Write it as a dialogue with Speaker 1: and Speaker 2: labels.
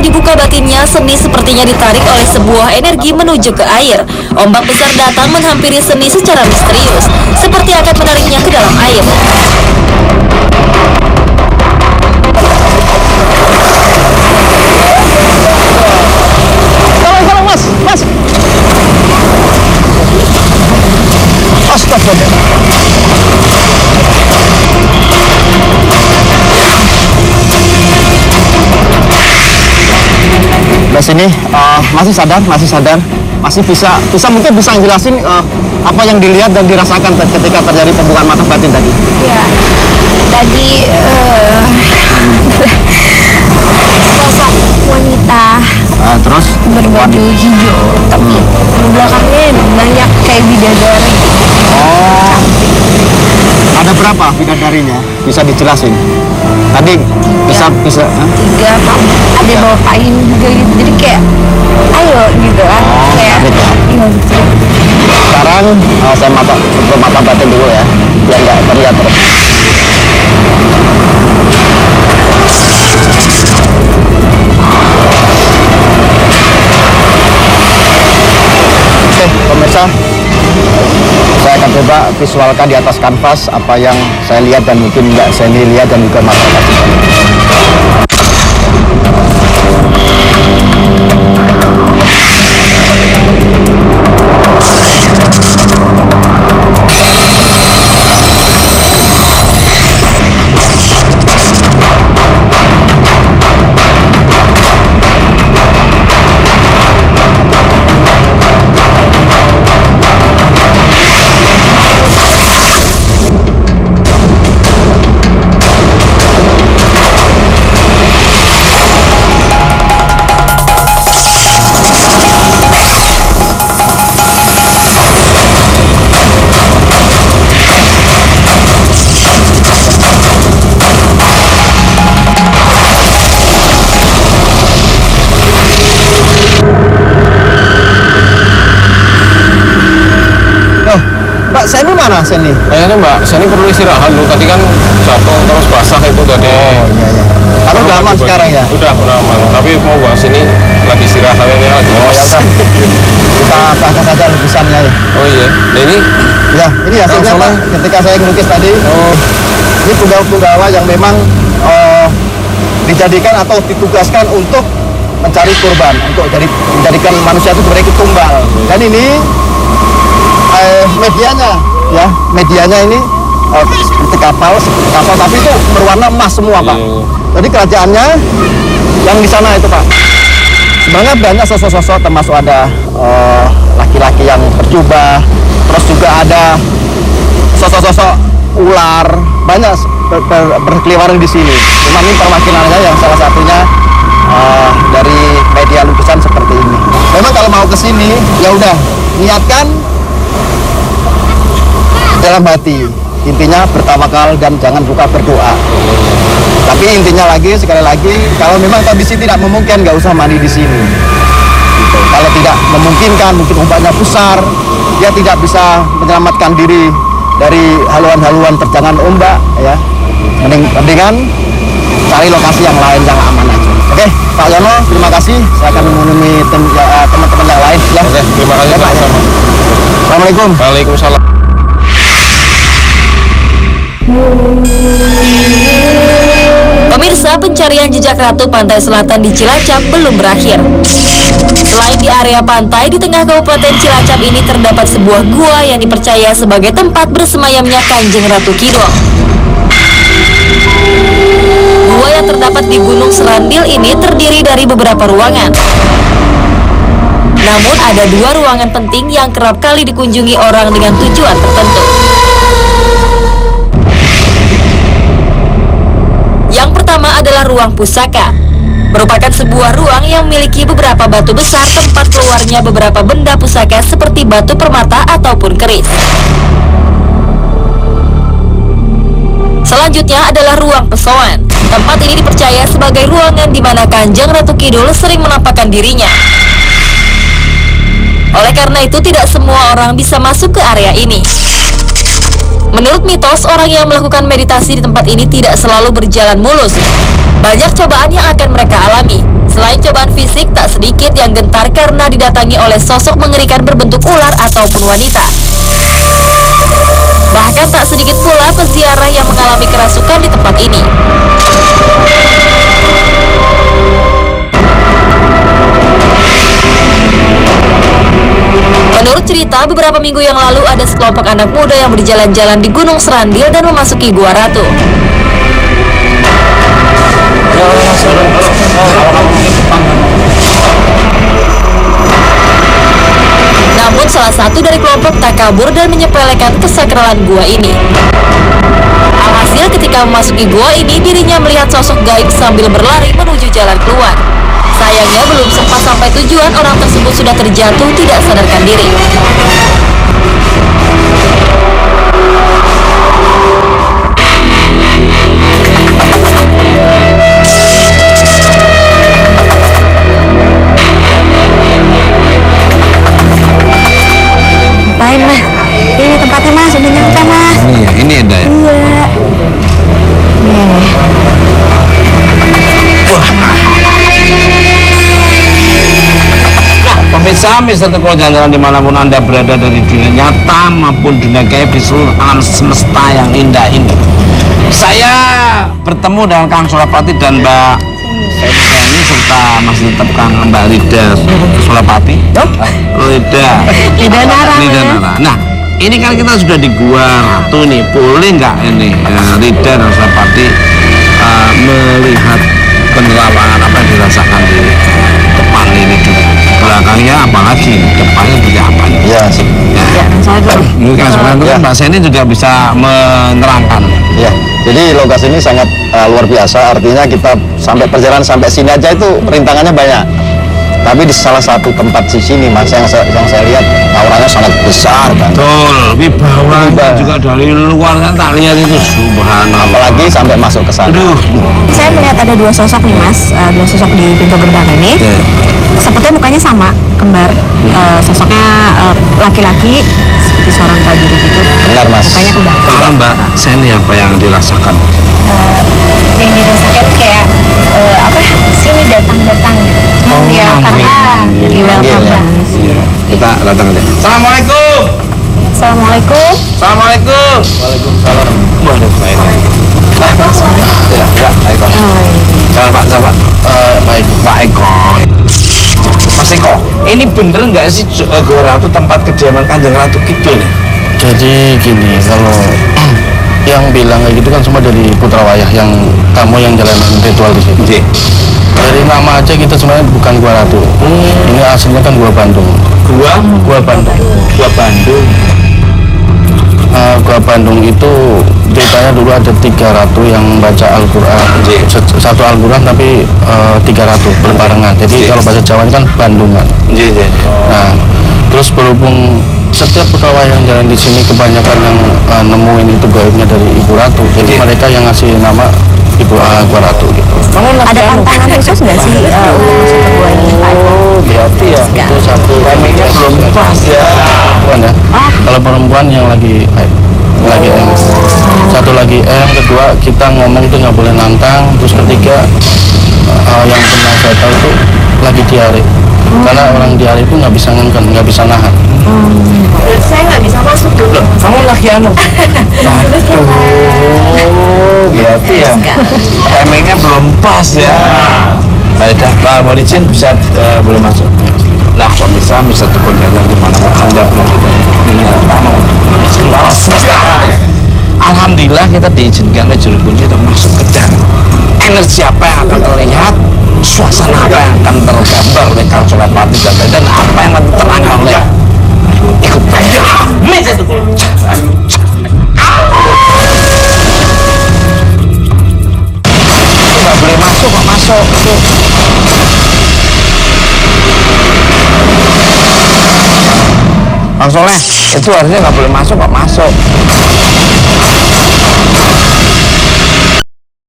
Speaker 1: Setelah dibuka batinnya, seni sepertinya ditarik oleh sebuah energi menuju ke air. Ombak besar datang menghampiri seni secara misterius, seperti akan menariknya ke dalam air.
Speaker 2: Tolong mas. Astagfirullah. Di sini masih sadar, masih bisa mungkin bisa jelasin apa yang dilihat dan dirasakan ketika terjadi pembukaan mata batin tadi.
Speaker 3: Ya, tadi sosok wanita
Speaker 2: Terus
Speaker 3: berbaju hijau, tapi di belakangnya banyak kayak bidadari.
Speaker 2: Oh, ada berapa bidadarinya? Bisa dijelasin? Tadi bisa.
Speaker 3: Tiga, ada bawain juga gitu, jadi kayak ayo gitu kan. Kayak
Speaker 2: ada ya.
Speaker 3: iya gitu.
Speaker 2: Sekarang saya tutup mata batin dulu ya, biar nggak terlihat terus. Oke, pemirsa, saya akan coba visualkan di atas kanvas apa yang saya lihat dan mungkin nggak saya lihat dan juga masyarakat. Seni mana Seni?
Speaker 4: Kayaknya Mbak, Seni perlu istirahat dulu. Tadi kan jatuh terus basah itu tadi.
Speaker 2: Oh iya. Tapi udah aman sekarang ya?
Speaker 4: Udah aman. Tapi mau Mbak sini lagi istirahat ini lagi.
Speaker 2: Oh ya udah. Kita bahas saja lukisannya ya.
Speaker 4: Oh iya. Nah, ini
Speaker 2: hasilnya Pak. Ketika saya melukis tadi. Oh. Ini punggawa yang memang dijadikan atau ditugaskan untuk mencari kurban, untuk menjadikan manusia itu sebagai tumbal. Dan ini medianya ini seperti kapal tapi itu berwarna emas semua Pak. Jadi kerajaannya yang di sana itu Pak. Sebenarnya banyak sosok-sosok, termasuk ada laki-laki yang berjubah, terus juga ada sosok-sosok ular, banyak berkeliaran di sini. Cuma ini perwakilannya yang salah satunya dari media lukisan seperti ini. Memang kalau mau ke sini ya udah niatkan dalam hati, intinya bertawakal dan jangan lupa berdoa. Tapi intinya sekali lagi, kalau memang kondisi tidak memungkinkan, nggak usah mandi di sini. Gitu. Kalau tidak memungkinkan, mungkin ombaknya besar, dia tidak bisa menyelamatkan diri dari haluan-haluan terjangan ombak, ya. Mendingan cari lokasi yang lain yang aman aja. Oke, Pak Yono, terima kasih. Saya akan menemui teman-teman yang lain. Ya.
Speaker 4: Oke, terima kasih Pak.
Speaker 2: Assalamualaikum.
Speaker 4: Waalaikumsalam.
Speaker 1: Pemirsa, pencarian jejak ratu pantai selatan di Cilacap belum berakhir. Selain di area pantai, di tengah Kabupaten Cilacap ini terdapat sebuah gua yang dipercaya sebagai tempat bersemayamnya Kanjeng Ratu Kidul. Gua yang terdapat di Gunung Serandil ini terdiri dari beberapa ruangan. Namun ada dua ruangan penting yang kerap kali dikunjungi orang dengan tujuan tertentu. Yang pertama adalah ruang pusaka. Merupakan sebuah ruang yang memiliki beberapa batu besar tempat keluarnya beberapa benda pusaka seperti batu permata ataupun keris. Selanjutnya adalah ruang pesoan. Tempat ini dipercaya sebagai ruangan di mana Kanjeng Ratu Kidul sering menampakkan dirinya. Oleh karena itu, tidak semua orang bisa masuk ke area ini. Menurut mitos, orang yang melakukan meditasi di tempat ini tidak selalu berjalan mulus. Banyak cobaan yang akan mereka alami. Selain cobaan fisik, tak sedikit yang gentar karena didatangi oleh sosok mengerikan berbentuk ular ataupun wanita. Bahkan tak sedikit pula peziarah yang mengalami kerasukan di tempat ini. Menurut cerita, beberapa minggu yang lalu ada sekelompok anak muda yang berjalan-jalan di Gunung Serandil dan memasuki Gua Ratu. Namun salah satu dari kelompok tak kabur dan menyepelekan kesakralan gua ini. Alhasil ketika memasuki gua ini, dirinya melihat sosok gaib sambil berlari menuju jalan keluar. Sayangnya belum sempat sampai tujuan, orang tersebut sudah terjatuh tidak sadarkan diri.
Speaker 3: Ngapain mah? Ini tempatnya mas, udah nyampe mas.
Speaker 4: Ini ada ya?
Speaker 3: Iya.
Speaker 4: Pemirsa, Mister Teko jalan-jalan dimanapun Anda berada dari dunia nyata maupun dunia gaib di seluruh alam semesta yang indah ini. Saya bertemu dengan Kang Sulapati dan Mbak Seni serta masih tetap Kang Mbak Rida Sulapati. Rida Nara. Nah, ini kan kita sudah di Gua Ratu nih. Boleh nggak ini Rida dan Sulapati melihat penerawangan apa yang dirasakan di depan ini dulu? Belakangnya apalagi, depannya seperti apa?
Speaker 2: Ya, sih.
Speaker 4: Mungkin sebenarnya Mbak Seni juga bisa menerangkan.
Speaker 2: Ya, jadi lokasi ini sangat luar biasa. Artinya kita sampai perjalanan sampai sini aja itu rintangannya banyak. Tapi di salah satu tempat di sini mas yang saya lihat auranya sangat besar kan.
Speaker 4: Betul, wibawa juga dari luar kan tak lihat itu subhanallah.
Speaker 2: Apalagi sampai masuk ke sana.
Speaker 4: Aduh.
Speaker 3: Saya melihat ada dua sosok nih mas, dua sosok di pintu gerbang ini. Sepertinya mukanya sama, kembar. Sosoknya laki-laki seperti seorang prajurit gitu.
Speaker 2: Benar mas.
Speaker 3: Mukanya kembar.
Speaker 4: Kalau Mbak Seni apa yang dirasakan?
Speaker 3: Yang dirasakan kayak sini datang ya karena di welcome
Speaker 2: ya.
Speaker 4: Kita datang aja. Assalamualaikum.
Speaker 3: Assalamualaikum.
Speaker 4: Assalamualaikum. Waalaikumsalam. Waduh, Salam Pak. Baik, Pak Eko. Mas Eko, ini bener nggak sih Gua Ratu tempat kediaman Kanjeng Ratu Kidul nih?
Speaker 5: Jadi gini, kalau yang bilang kayak gitu kan semua dari Putra Wayah yang kamu yang jalanin ritual di sini. Dari nama aja kita sebenarnya bukan Gua Ratu. Ini aslinya kan Gua Bandung. Gua Bandung. Gua Bandung itu ceritanya dulu ada 3 ratu yang baca Al-Quran. Satu Al-Quran tapi 3 ratu berbarengan. Jadi kalau bahasa Jawa kan Bandungan. Nah, terus berhubung setiap pegawai yang jalan di sini kebanyakan yang nemuin itu gaibnya dari Ibu Ratu. Jadi mereka yang ngasih nama Ibu Gua Ratu gitu.
Speaker 3: Ada tantangan khusus nggak sih untuk masuk ke gua ini Pak?
Speaker 5: Berarti ya itu satu remenya belum pas ya. Ya. Kalau perempuan yang lagi M. Satu lagi M, kedua kita ngomong itu nggak boleh nantang. Terus ketiga yang pernah saya tahu itu lagi diare. Karena orang diare itu nggak bisa ngangkat, nggak bisa nahan.
Speaker 3: Saya nggak bisa masuk dulu.
Speaker 5: Kamu lagi anu?
Speaker 4: Berarti ya timingnya belum pas ya. Baik dah, Pak mau izin bisa boleh masuk. Nah, pemirsa bisa tukun jalan di mana Anda berada. Ini pertama. Alhamdulillah kita diizinkan oleh juru kunci untuk masuk ke dalam. Energi apa yang akan terlihat, suasana apa yang akan tergambar oleh Kang Sulapati dan apa yang akan terangkan oleh ikut saya. Meja itu. Nggak boleh masuk kok masuk. Kang Soleh, itu harusnya nggak boleh masuk kok masuk.